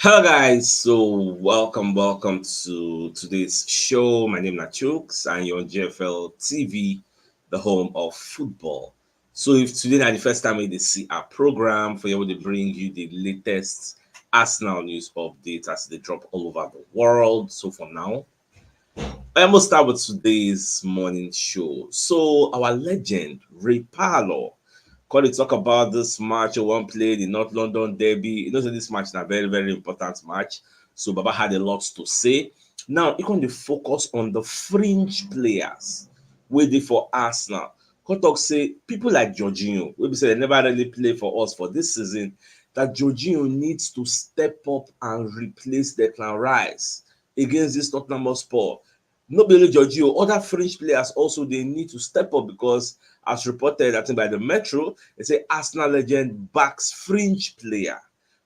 Hello guys, so welcome to today's show. My name is CHUKS and you're on GFL TV, the home of football. So if today is the first time we see our program, for able to bring you the latest Arsenal news updates as they drop all over the world. So for now, I must start with today's morning show. So our legend Ray Parlour come to talk about this match we wan play, the North London derby. You know say this match na very important match. So Baba had a lot to say. Now e come dey focus on the fringe players wey dey for Arsenal. Come talk say people like Jorginho, wey be say they never really play for us for this season, that Jorginho needs to step up and replace Declan Rice against this Tottenham Hotspur. No be only Jorginho, other fringe players also they need to step up because as reported, I think by the Metro, they say Arsenal legend backs fringe player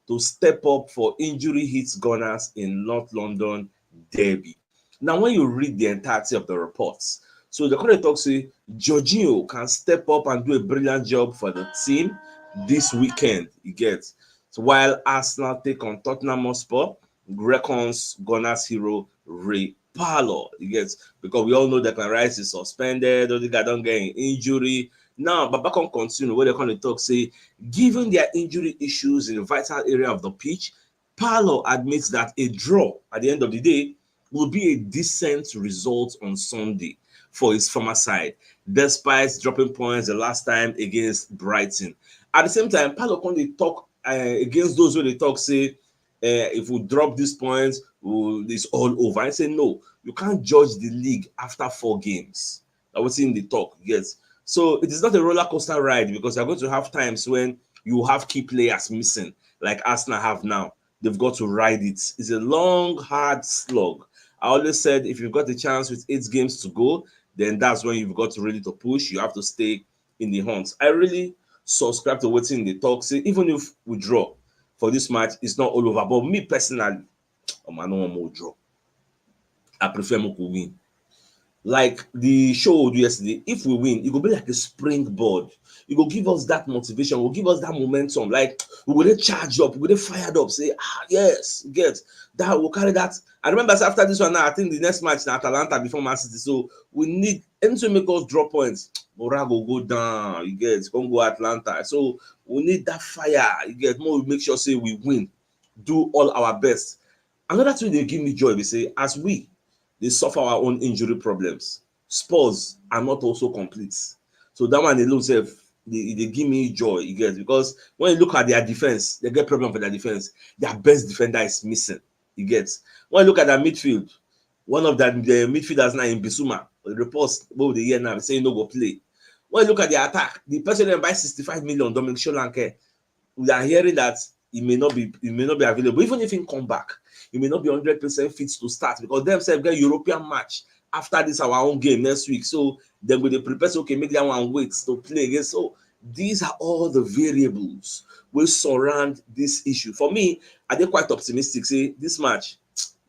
to step up for injury hits Gunners in North London derby. Now, when you read the entirety of the reports, so the current talk say Jorginho can step up and do a brilliant job for the team this weekend. You get so while Arsenal take on Tottenham Hotspur, reckons Gunners hero Ray Parlour. You get because we all know Declan Rice is suspended, Odegaard don't get an injury. Now, Baba can continue where they come to talk say, given their injury issues in a vital area of the pitch, Parlour admits that a draw at the end of the day will be a decent result on Sunday for his former side, despite dropping points the last time against Brighton. At the same time, Parlour come dey talk against those who they talk say if we drop these points, it's all over. I say no, you can't judge the league after 4 games. I was in the talk, yes. So it is not a roller coaster ride because you're going to have times when you have key players missing, like Arsenal have now. They've got to ride it. It's a long, hard slog. I always said if you've got the chance with 8 games to go, then that's when you've got to really to push. You have to stay in the hunt. I really subscribe to what's in the talk. Say even if we draw for this match, it's not all over. But me personally, I don't want more draw. I prefer more to win. Like the show we do yesterday, if we win, it will be like a springboard. It will give us that motivation, will give us that momentum. Like we will charge up, we will fired up, say, yes, get that, we'll carry that. I remember after this one now, I think the next match in Atalanta before Man City. So we need anything to make us drop points. Morale will go down, you get it's gonna go Atlanta. So we need that fire, you get more, we make sure say we win, do all our best. Another thing they give me joy, they say, as we they suffer our own injury problems. Spurs are not also complete. So that one alone self, they give me joy, you get, because when you look at their defense, they get problem for their defense. Their best defender is missing, you get. When you look at their midfield, one of the midfielders now in Bissouma, the reports over the year now, they say no go play. When you look at the attack, the person that buy 65 million, Dominic Solanke, we are hearing that he may not be available. Even if he come back, he may not be 100% fit to start because themselves get European match after this our own game next week. So then we prepare, so okay, make that one wait to play again. So these are all the variables which surround this issue. For me, I dey quite optimistic. Say this match,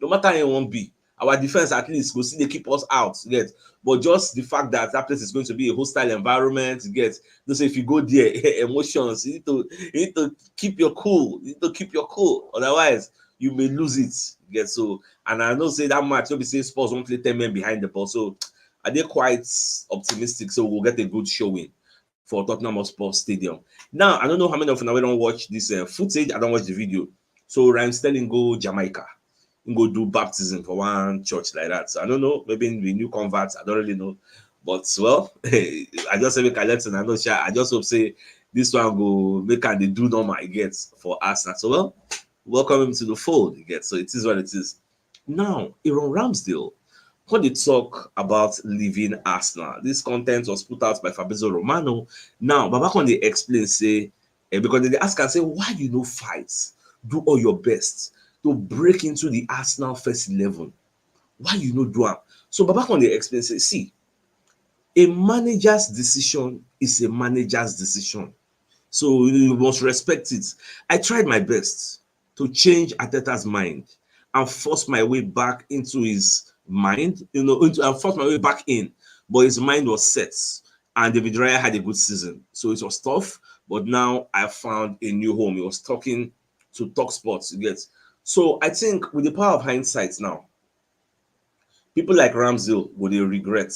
no matter how it won't be, our defense at least will see they keep us out. Get, but just the fact that that place is going to be a hostile environment, get. Those if you go there, emotions, you need to keep your cool. You need to keep your cool. Otherwise, you may lose it. Get so, and I know say that match, you'll be saying Spurs won't play 10 men behind the ball. So are they quite optimistic? So we'll get a good showing for Tottenham Hotspur Stadium. Now, I don't know how many of you don't watch this footage. I don't watch the video. So Ramsdale go Jamaica. Go do baptism for one church like that. So I don't know, maybe in the new converts, I don't really know. But well, I just say make a lesson. I know I just hope say this one go make and they do normal I get for Arsenal. So well, welcome him to the fold, you get. So it is what it is. Now, Aaron Ramsdale, when they talk about leaving Arsenal, this content was put out by Fabrizio Romano. Now, Baba when they explain, say, because they ask and say, why you no fight? Do all your best to break into the Arsenal first 11. Why you no do am? So Baba when they explain, say, see, a manager's decision is a manager's decision. So you must respect it. I tried my best to change Arteta's mind and force my way back into his mind, and force my way back in. But his mind was set, and David Raya had a good season. So it was tough, but now I found a new home. He was talking to Talk Sports, you get. So I think with the power of hindsight now, people like Ramsdale would they regret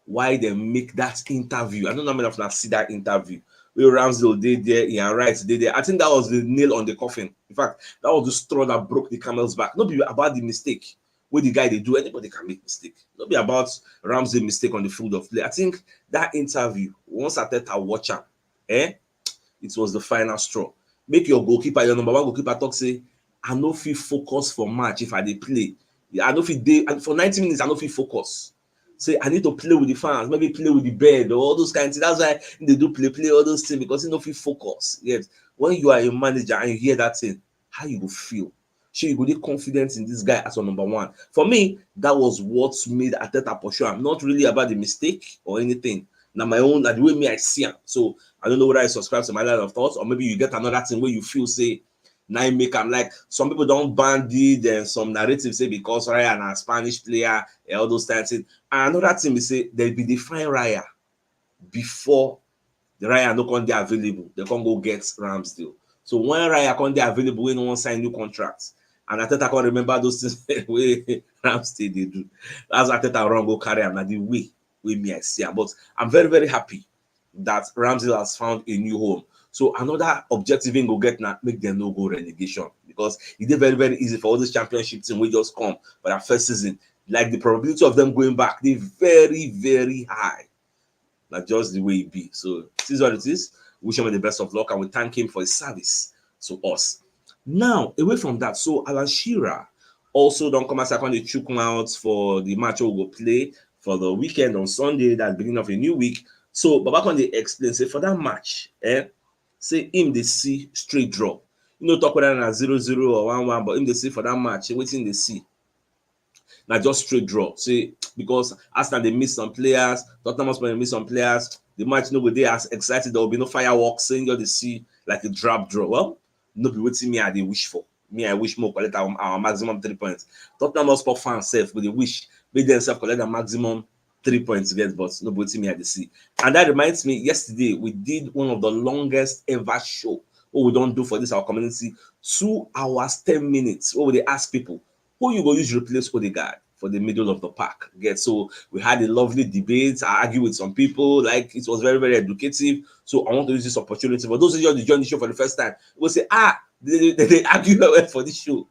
why they make that interview. I don't know how many of them see that interview where Ramsdale did there, Ian Wright did there. I think that was the nail on the coffin. In fact, that was the straw that broke the camel's back. Not be about the mistake where the guy they do. Anybody can make mistake. Not be about Ramsdale mistake on the field of play. I think that interview, once Arteta watch him, it was the final straw. Make your goalkeeper, your number one goalkeeper talk say, I no fit focus for match if I dey play. I no fit dey and for 90 minutes I no fit focus. Say I need to play with the fans, maybe play with the bed or all those kind of things. That's why they do play all those things because you no fit focus. Yes, when you are a manager and you hear that thing, how you go feel? Sure, you go dey confident in this guy as your number one. For me, that was what made Arteta pursue am. Not really about the mistake or anything. Na my own, na the way me I see am. So I don't know whether I subscribe to my line of thoughts or maybe you get another thing where you feel say now make am like some people don't bandit and some narrative say because Raya na Spanish player and all those things. And another thing we say there be define Raya before the Raya no come dey available. They can't go get Ramsdale. So when Raya come dey available, we no one sign new contracts. And Arteta can't remember those things wey Ramsdale they do. That's Arteta wrong go carry am na the way me I see am. But I'm very very happy that Ramsdale has found a new home. So another objective in go get now make them no go relegation because it is very very easy for all these championship team we just come for that first season. Like the probability of them going back, they very very high. Like just the way it be. So this is what it is. Wish him the best of luck and we thank him for his service to us. Now away from that, so Alan Shearer also don't come as second the CHUKS out for the match we will play for the weekend on Sunday, that beginning of a new week. So Baba can they explain say for that match, say him they see straight draw. You know, talk whether na 0-0 or 1-1, but him they see for that match, waiting they see. Now just straight draw. Say because Arsenal they miss some players, Tottenham Hotspur miss some players, the match no go dey as excited, there will be no fireworks, saying you they see like a drop draw. Well, no be waiting me I they wish for. Me, I wish more collect our maximum 3 points. Tottenham Hotspur fans self with the wish make themselves collect the maximum 3 points get, but nobody me at the see. And that reminds me, yesterday we did one of the longest ever show. What we don't do for this our community, 2 hours 10 minutes. What would they ask people? Who you go use replace Odegaard for the middle of the park? Get so we had a lovely debate. I argue with some people, like it was very, very educative. So I want to use this opportunity for those of you who join the show for the first time. We'll say, they argue for this show.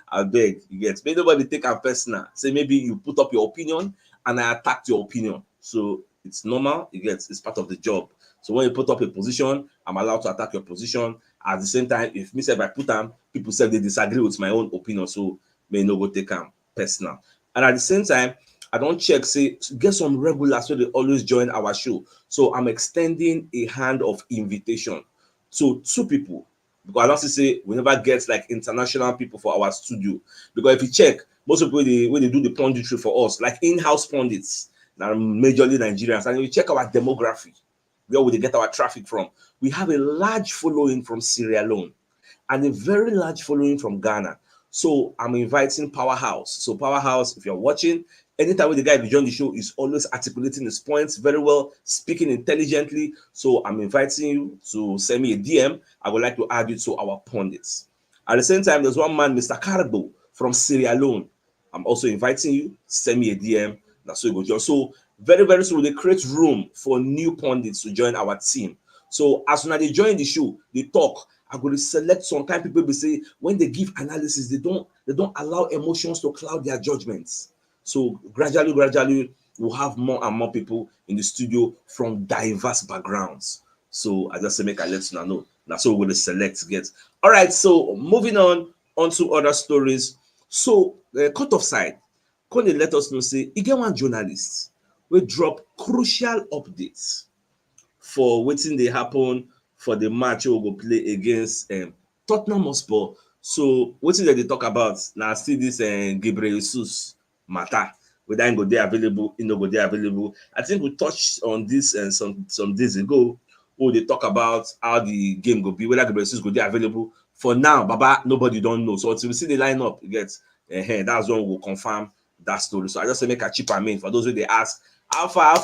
I beg you get. May nobody take a personal. Say maybe you put up your opinion and I attacked your opinion. So it's normal. You get. It's part of the job. So when you put up a position, I'm allowed to attack your position. At the same time, if me say if I put them, people say they disagree with my own opinion. So may no go take them personal. And at the same time, I don't check, say, get some regulars so they always join our show. So I'm extending a hand of invitation. So 2 people, because I don't say we never get like international people for our studio. Because if you check, most people when they do the punditry for us, like in-house pundits, now majorly Nigerians, and if you check our demography, where would they get our traffic from? We have a large following from Sierra Leone and a very large following from Ghana. So I'm inviting Powerhouse. So Powerhouse, if you're watching, anytime with the guy who join the show is always articulating his points very well, speaking intelligently. So I'm inviting you to send me a DM. I would like to add you to our pundits. At the same time, there's one man, Mr. Carbo from Sierra Leone. I'm also inviting you. Send me a DM. That's so you go join. So very, very soon they create room for new pundits to join our team. So as soon as they join the show, they talk. I'm going to select some kind of people be say when they give analysis, they don't allow emotions to cloud their judgments. So gradually, we'll have more and more people in the studio from diverse backgrounds. So I just say make I let you know. That's what we're going to select get. All right, so moving on to other stories. So cut off side, can they let us know say you get one journalist will drop crucial updates for wetin dey happen for the match we go play against Tottenham Hotspur. So wetin dem dey talk about na still this Gabriel Jesus matter, whether im go dey available, im no go dey available. I think we touched on this some days ago. We dey talk about how the game go be, whether Gabriel Jesus go dey available. For now, Baba, nobody don know. So until we see the lineup, you get that's when we will confirm that story. So I just say make a chip am in for those who dey ask how far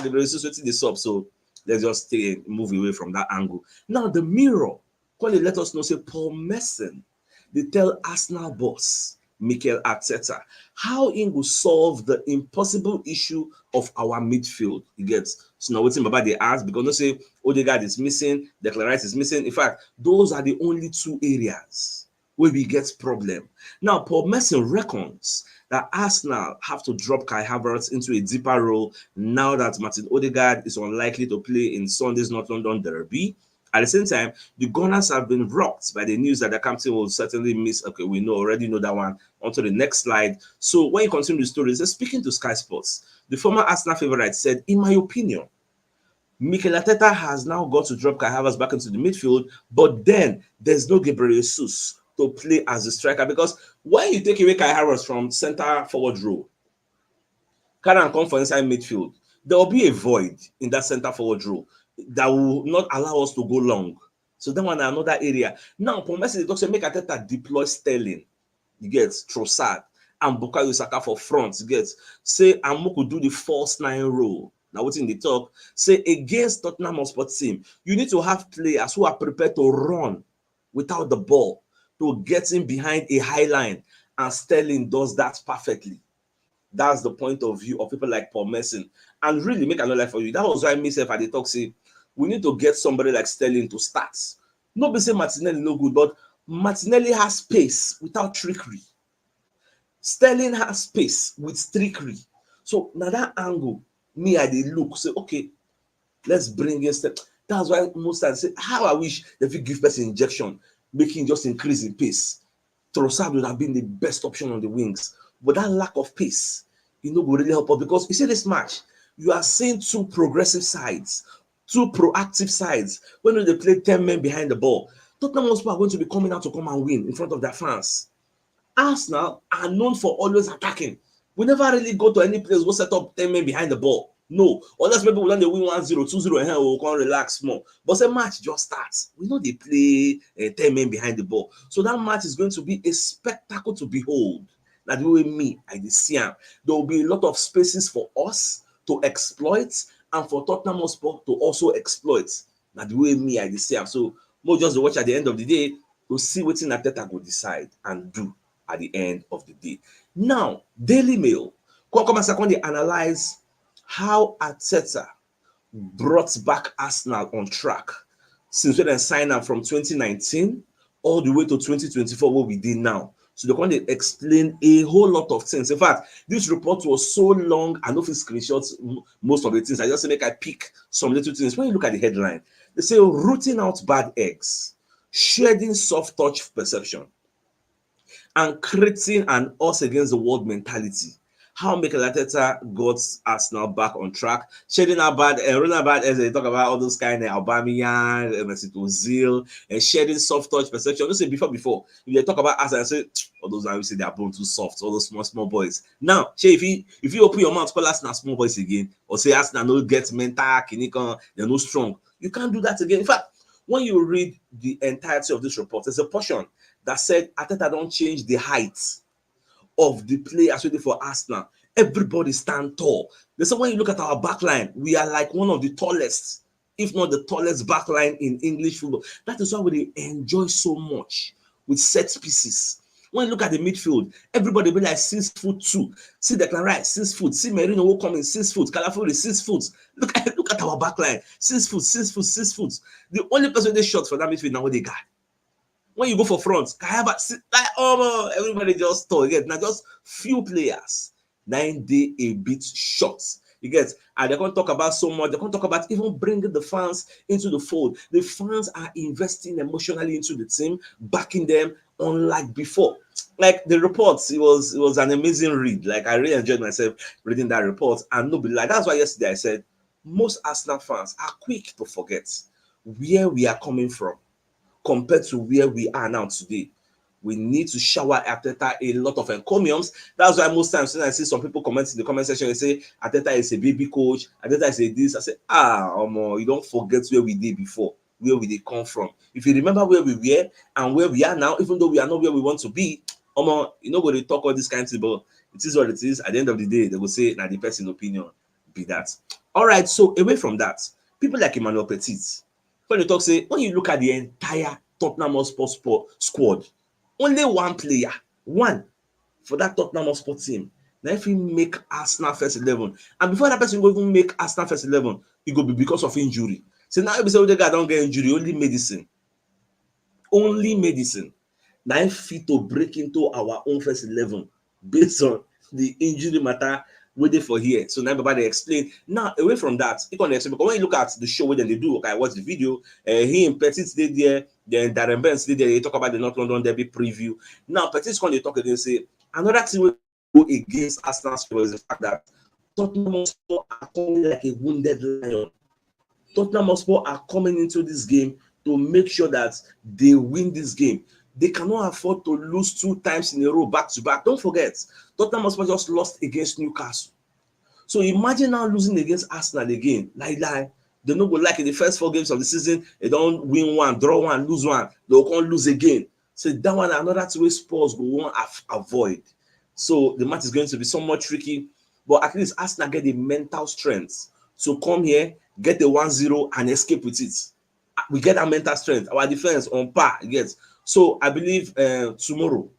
Gabriel Jesus wetin dey sup. So let's just move away from that angle. Now, the Mirror, let us know, say Paul Merson They tell Arsenal boss Mikel Arteta how he will solve the impossible issue of our midfield. He gets so now waiting about the ask because no say Odegaard is missing, Declan Rice is missing. In fact, those are the only two areas where we get problem. Now, Paul Merson reckons that Arsenal have to drop Kai Havertz into a deeper role now that Martin Odegaard is unlikely to play in Sunday's North London derby. At the same time, the Gunners have been rocked by the news that the captain will certainly miss. Okay, we already know that one. On to the next slide. So when you continue the story, speaking to Sky Sports, the former Arsenal favourite said, in my opinion, Mikel Arteta has now got to drop Kai Havertz back into the midfield, but then there's no Gabriel Jesus to play as a striker because when you take away Kai Havertz from centre forward role, can come for inside midfield, there will be a void in that centre forward role that will not allow us to go long. So that one another area. Now, for Messi, they say make Arteta deploy Sterling, you get Trossard and Bukayo Saka for front, you get say Amoku do the false nine role. Now, what's in the talk? Say against Tottenham Hotspur team, you need to have players who are prepared to run without the ball, to get in behind a high line, and Sterling does that perfectly. That's the point of view of people like Paul Merson. And really make another life for you. That was why myself at the talk say we need to get somebody like Sterling to start. Nobody say Martinelli no good, but Martinelli has pace without trickery. Sterling has pace with trickery. So now that angle, me I dey look say okay, let's bring in Sterling. That's why most times say how I wish they fit give person injection, making just increase in pace. Trossard would have been the best option on the wings. But that lack of pace, will really help us because you see this match, you are seeing two progressive sides, two proactive sides. When they play 10 men behind the ball, Tottenham Hotspur are going to be coming out to come and win in front of their fans. Arsenal are known for always attacking. We never really go to any place where set up 10 men behind the ball. No, unless maybe we win 1-0, 2-0, and we'll come relax more. But the match just starts. We know they play 10 men behind the ball. So that match is going to be a spectacle to behold. That the way me, I see there will be a lot of spaces for us to exploit and for Tottenham Hotspur to also exploit. That the way me, I see So more just to watch at the end of the day to see what Arteta will decide and do at the end of the day. Now, Daily Mail, come and second they analyze how Arteta brought back Arsenal on track since when they signed up from 2019 all the way to 2024, what we did now. So they're going to explain a whole lot of things. In fact, this report was so long, I know if screenshots most of the things. I just make I pick some little things. When you look at the headline, they say rooting out bad eggs, shedding soft touch perception, and creating an us against the world mentality. How Mikel Arteta got Arsenal back on track, shedding out bad, running about as they talk about all those kind of Aubameyang, Mesut Ozil, and shedding soft touch perception. Don't say before. If they talk about Arsenal, say all those are say they are born too soft, all those small boys. Now, if you open your mouth, call Arsenal small boys again, or say Arsenal no get mental, they're no strong. You can't do that again. In fact, when you read the entirety of this report, there's a portion that said Arteta don't change the height of the players waiting for Arsenal. Everybody stand tall. So when you look at our backline, we are like one of the tallest, if not the tallest backline in English football. That is why we enjoy so much with set pieces. When you look at the midfield, everybody be like 6'2". See Declan Rice, 6 foot. See Merino will come in 6 foot. Calafuri 6 foot. Look at our backline, 6 foot, 6 foot, 6 foot. The only person they shot for that midfield now what they got. When you go for front, everybody just tall. You get now just few players. 9 day a bit short. You get, and they're going to talk about so much. They're going to talk about even bringing the fans into the fold. The fans are investing emotionally into the team, backing them, unlike before. Like the reports, it was an amazing read. Like I really enjoyed myself reading that report. And no be like that's why yesterday I said most Arsenal fans are quick to forget where we are coming from compared to where we are now today. We need to shower Arteta a lot of encomiums. That's why most times when I see some people comment in the comment section, they say Arteta is a baby coach, Arteta is a this. I say, you don't forget where we did before, where we did come from. If you remember where we were and where we are now, even though we are not where we want to be, you know, when they talk all this kind of thing, but it is what it is. At the end of the day, they will say, now the person's opinion be that. All right, so away from that, people like Emmanuel Petit, when you talk, say, when you look at the entire Tottenham Hotspur squad, Only one player, one, for that Tottenham Hotspur team. Now if he make Arsenal first 11, and before that person go even make Arsenal first 11, it go be because of injury. So now if you say the guy don't get injury, only medicine. Now fit to break into our own first 11 based on the injury matter waiting for here. So now everybody explain. Now away from that, you can explain because when you look at the show where they do, okay, I watch the video. He and Petit did there, then Darren Burns did there. They talk about the North London Derby preview. Now Petit's going to talk and say another thing will go against Arsenal's favor is the fact that Tottenham Hotspur are coming like a wounded lion. Tottenham Hotspur are coming into this game to make sure that they win this game. They cannot afford to lose 2 times in a row back to back. Don't forget, Tottenham Hotspur just lost against Newcastle. So imagine now losing against Arsenal again. Like they don't go like in the first 4 games of the season, they don't win 1, draw 1, lose 1. They can't lose again. So that one, another 2 Spurs go want avoid. So the match is going to be somewhat tricky, but at least Arsenal get the mental strength. So come here, get the 1-0 and escape with it. We get that mental strength. Our defense on par, yes. So I believe tomorrow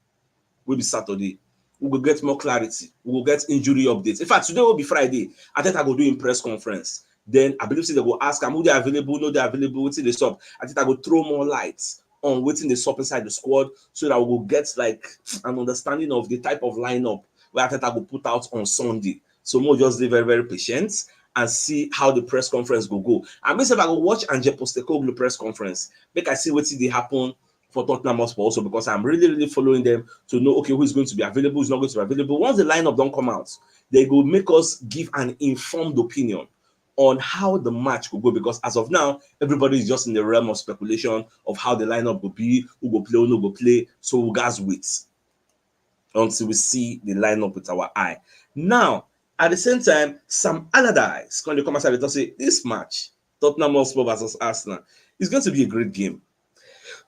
will be Saturday. We will get more clarity. We will get injury updates. In fact, today will be Friday. Arteta go do in press conference. Then I believe they go ask them who they are available, no they are available, what's in the sub. Arteta go throw more lights on what's in the sub inside the squad so that we will get like an understanding of the type of lineup where Arteta will put out on Sunday. So more just be very, very patient and see how the press conference will go. And myself, I go watch Ange Postecoglou press conference. Make I see what's in happen for Tottenham Hotspur also because I'm really, really following them to know, okay, who is going to be available, who's not going to be available. Once the lineup don't come out, they will make us give an informed opinion on how the match will go because as of now, everybody is just in the realm of speculation of how the lineup will be, who will play, who no will play. So we'll guys wait until we see the lineup with our eye. Now, at the same time, Sam Allardyce going to come outside and say this match, Tottenham Hotspur versus Arsenal, is going to be a great game.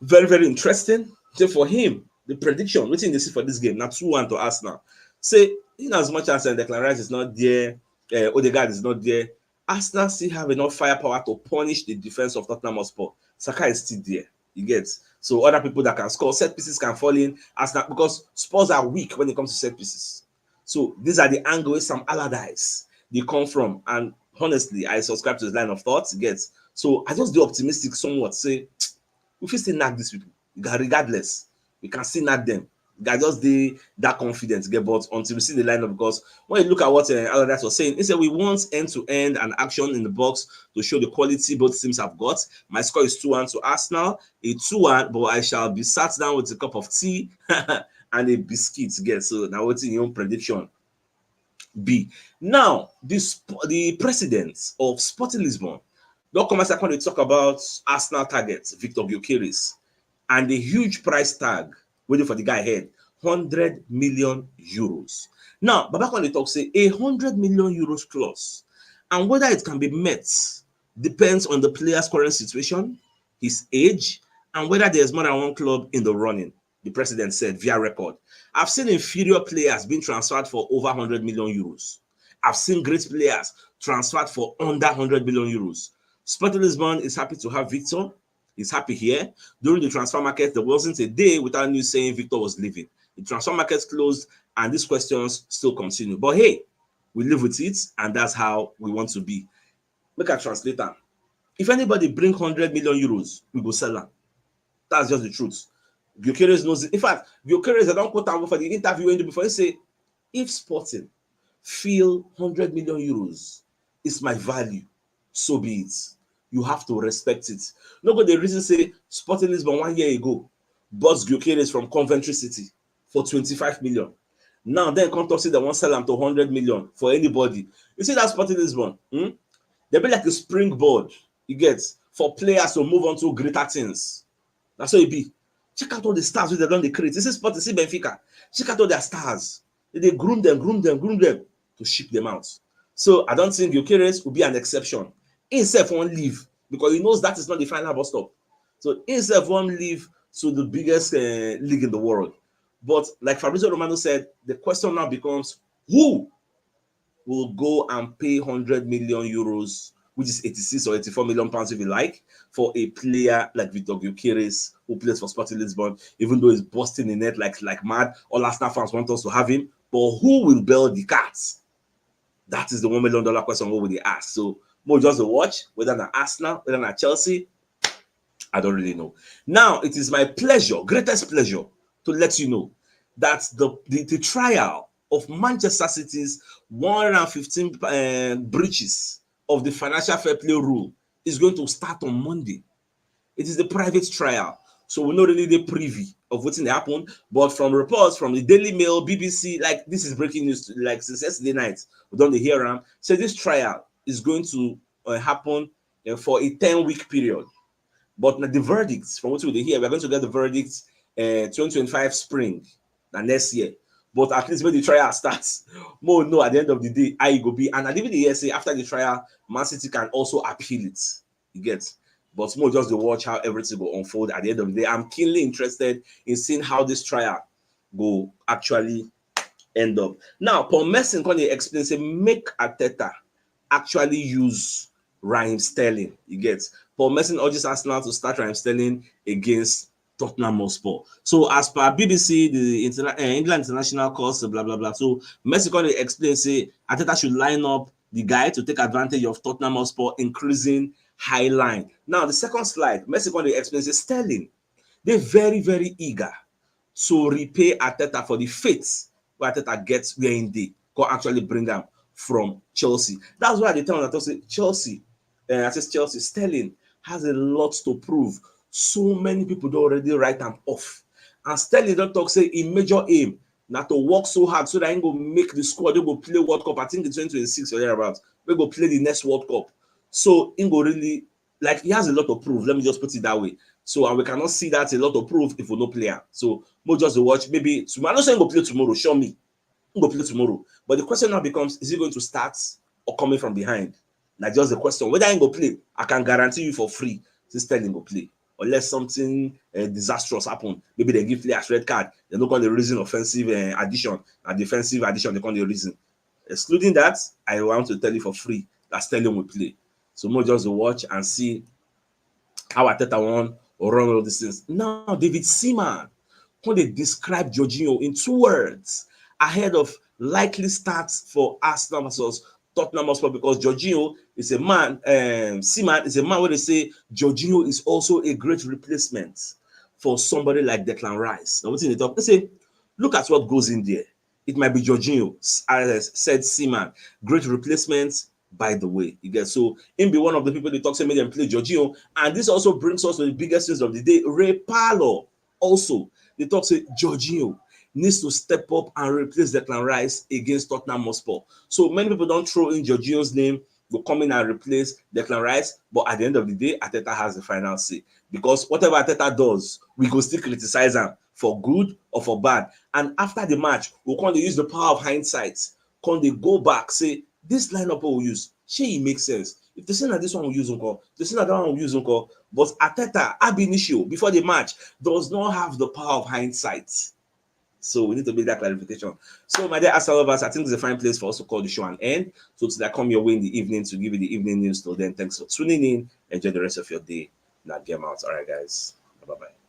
Very, very interesting. So for him, the prediction, what they see for this game, now 2-1 to Arsenal. Say, in as much as Declan Rice is not there, Odegaard is not there, Arsenal still have enough firepower to punish the defense of Tottenham Hotspur. Saka is still there. You get so other people that can score, set pieces can fall in. Arsenal because Spurs are weak when it comes to set pieces. So these are the angles Sam Allardyce they come from, and honestly, I subscribe to his line of thought. You get so I just do optimistic somewhat. Say we can still nag these people, regardless. We can still nag them. Guys just they that confidence get but until we see the lineup because when you look at what Allardyce was saying, he said we want end-to-end and action in the box to show the quality both teams have got. My score is 2-1 to Arsenal, a 2-1, but I shall be sat down with a cup of tea and a biscuit to get. So now what's in your own prediction? B. Now, the president of Sporting Lisbon, don't come as I want to talk about Arsenal targets, Viktor Gyokeres, and the huge price tag waiting for the guy ahead, 100 million euros. Now, Baba when they talk say 100 million euros clause, and whether it can be met depends on the player's current situation, his age, and whether there's more than one club in the running. The president said via record. I've seen inferior players being transferred for over 100 million euros. I've seen great players transferred for under 100 million euros. Sporting Lisbon is happy to have Victor. He's happy here. During the transfer market, there wasn't a day without news saying Victor was leaving. The transfer market's closed, and these questions still continue. But hey, we live with it, and that's how we want to be. Make a translator. If anybody bring 100 million euros, we go sell them. That's just the truth. Gyokeres knows it. In fact, Gyokeres, I don't quote him for the interview before. He say, if Sporting feel 100 million euros is my value, so be it. You have to respect it. No go the reason say Sporting Lisbon 1 year ago bought Gyokeres from Coventry City for 25 million. Now then come to say they won't sell them to 100 million for anybody. You see that Sporting Lisbon? They be like a springboard, you get, for players to move on to greater things. That's how it be. Check out all the stars they've done the create. This is Sporting, see Benfica. Check out all their stars. They groom them to ship them out. So I don't think Gyokeres will be an exception. Himself won't leave because he knows that is not the final bus stop. So himself won't leave to the biggest league in the world. But like Fabrizio Romano said, the question now becomes who will go and pay 100 million euros which is 86 or 84 million pounds if you like, for a player like Viktor Gyokeres, who plays for Sporting Lisbon, even though he's busting the net like mad. All Arsenal fans want us to have him, but who will bail the cats? That is the $1 million question. What will they ask? So more just to watch, whether not Arsenal, whether not Chelsea, I don't really know. Now it is my pleasure, greatest pleasure, to let you know that the trial of Manchester City's 115 breaches of the financial fair play rule is going to start on Monday. It is the private trial, so we're not really the privy of what's happened. But from reports from the Daily Mail, BBC, like this is breaking news, like since yesterday night, we don't hear them. So this trial is going to happen for a 10-week period. But the verdicts, from what we hear, we're going to get the verdicts 2025 spring and next year. But at least when the trial starts, more know at the end of the day how it will be. And at the end of the year, say after the trial, Man City can also appeal it. You get. But more just to watch how everything will unfold at the end of the day. I'm keenly interested in seeing how this trial will actually end up. Now, Paul Merson can explain, say, make Arteta actually use Raheem Sterling. You get. Paul Merson urges Arsenal to start Raheem Sterling against Tottenham Hotspur. So, as per BBC, the England international course, blah blah blah. So, Merson can explain, say, Arteta should line up the guy to take advantage of Tottenham Hotspur increasing high line. Now, the second slide, Merson can explain, say, Sterling, they're very, very eager to repay Arteta for the faith where Arteta gets where in they can actually bring them from Chelsea. That's why they tell me that say Chelsea, Sterling has a lot to prove. So many people don't already write them off. And Sterling don't talk, say, a major aim now to work so hard so that he go make the squad, they go play World Cup, I think in 2026 or thereabouts. We go play the next World Cup. So he go really, like, he has a lot of proof. Let me just put it that way. So, and we cannot see that a lot of proof if we no play. So, more just to watch. Maybe tomorrow. I'm not saying go play tomorrow. Show me. Go play tomorrow. But the question now becomes: is he going to start or coming from behind? Like just the question. Whether I go play, I can guarantee you for free. This Sterling go play. Unless something disastrous happen, maybe they give players red card. They don't call the reason offensive addition and defensive addition. They call the reason. Excluding that, I want to tell you for free that Sterling will play. So more just to watch and see how Arteta won or run all these things. Now, David Seaman, when they describe Jorginho in 2 words ahead of likely starts for Arsenal versus Tottenham Hotspur, because Jorginho is a man, Seaman is a man where they say Jorginho is also a great replacement for somebody like Declan Rice. Now, what's in the top? They say, look at what goes in there. It might be Jorginho, as said Seaman, great replacements. By the way, you get, so him be one of the people they talk to me and play Jorginho, and this also brings us to the biggest news of the day. Ray Parlour also they talk say Jorginho needs to step up and replace Declan Rice against Tottenham Hotspur. So many people don't throw in Jorginho's name, go come in and replace Declan Rice, but at the end of the day, Arteta has the final say, because whatever Arteta does, we go still criticize him for good or for bad. And after the match, we can use the power of hindsight. Can they go back say, this lineup we'll use, it makes sense. If they say that this one will use Uncle, they say that one will use Uncle. But Arteta, ab initio, before the match, does not have the power of hindsight. So we need to make that clarification. So, my dear Arsenal lovers, I think it's a fine place for us to call the show an end. So, till I come your way in the evening to give you the evening news. Till then, thanks for tuning in. Enjoy the rest of your day. Now, game out. All right, guys. Bye-bye.